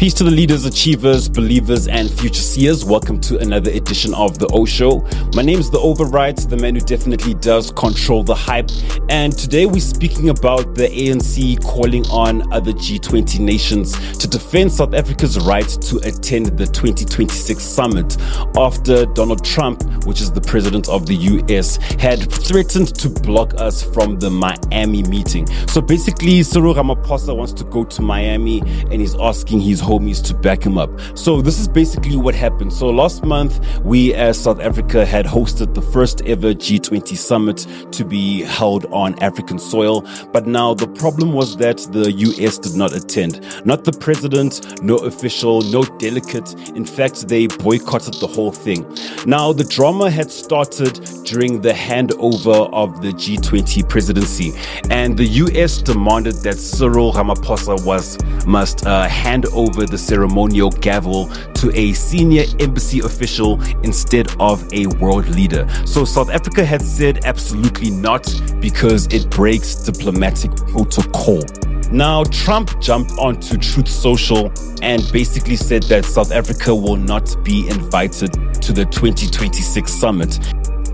Peace to the leaders, achievers, believers, and future seers. Welcome to another edition of The O Show. My name is The Override, the man who definitely does control the hype. And today we're speaking about the ANC calling on other G20 nations to defend South Africa's right to attend the 2026 summit after Donald Trump, which is the president of the US, had threatened to block us from the Miami meeting. So basically, Cyril wants to go to Miami and he's asking his homies to back him up. So this is basically what happened. So last month, we as South Africa had hosted the first ever G20 Summit to be held on African soil. But now the problem was that the US did not attend. Not the president, no official, no delegate. In fact, they boycotted the whole thing. Now the drama had started during the handover of the G20 presidency, and the US demanded that Cyril Ramaphosa must hand over the ceremonial gavel to a senior embassy official instead of a world leader. So South Africa had said absolutely not, because it breaks diplomatic protocol. Now, Trump jumped onto Truth Social and basically said that South Africa will not be invited to the 2026 summit.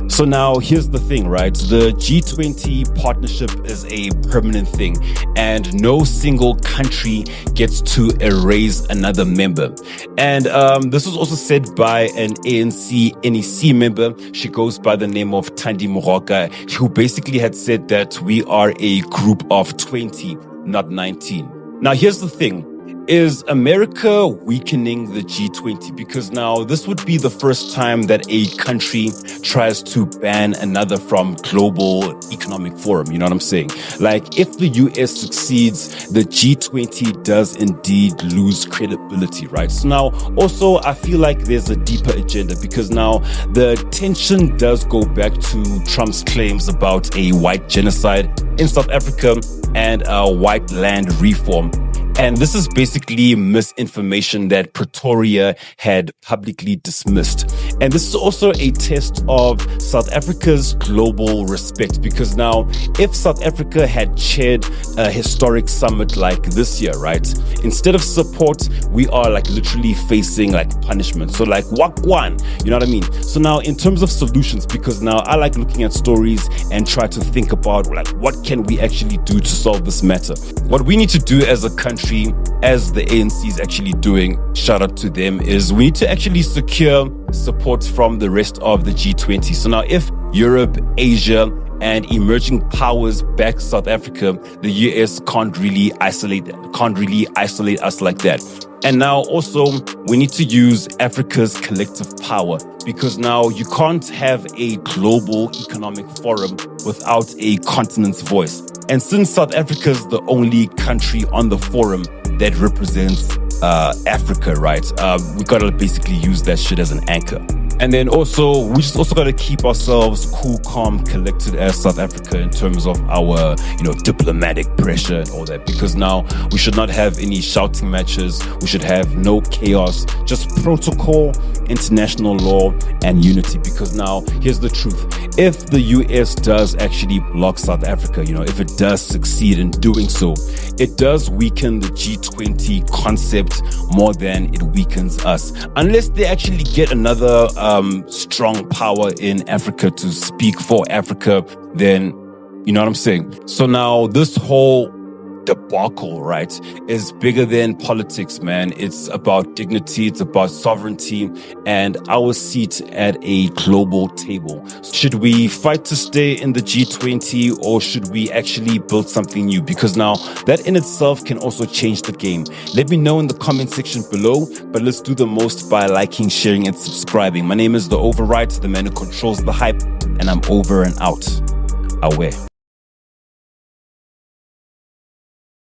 So now here's the thing, right? The G20 partnership is a permanent thing, and no single country gets to erase another member. And this was also said by an ANC NEC member. She goes by the name of Thandi Moroka, who basically had said that we are a group of 20, not 19. Now here's the thing. Is America weakening the G20? Because now this would be the first time that a country tries to ban another from global economic forum. You know what I'm saying? Like, if the US succeeds, the G20 does indeed lose credibility, right? So now also I feel like there's a deeper agenda, because now the tension does go back to Trump's claims about a white genocide in South Africa and white land reform. And this is basically misinformation that Pretoria had publicly dismissed. And this is also a test of South Africa's global respect, because now if South Africa had chaired a historic summit like this year, right, instead of support, we are like literally facing like punishment. So like wakwan, you know what I mean? So now in terms of solutions, because now I like looking at stories and try to think about like, what can we actually do to solve this matter? What we need to do as a country, as the ANC is actually doing, shout out to them, is we need to actually secure support from the rest of the G20. So now if Europe, Asia, and emerging powers back South Africa, the US can't really isolate us like that. And now also we need to use Africa's collective power, because now you can't have a global economic forum without a continent's voice. And since South Africa is the only country on the forum that represents Africa, right? We gotta basically use that shit as an anchor. And then also, we just also got to keep ourselves cool, calm, collected as South Africa in terms of our, diplomatic pressure and all that. Because now we should not have any shouting matches. We should have no chaos, just protocol, international law, and unity. Because now, here's the truth. If the US does actually block South Africa, if it does succeed in doing so, it does weaken the G20 concept more than it weakens us. Unless they actually get another strong power in Africa to speak for Africa, then you know what I'm saying? So now this whole debacle, right, is bigger than politics, man. It's about dignity, it's about sovereignty, and our seat at a global table. Should we fight to stay in the G20, or should we actually build something new? Because now that in itself can also change the game. Let me know in the comment section below, but let's do the most by liking, sharing, and subscribing. My name is The Override, the man who controls the hype, and I'm over and out. Away.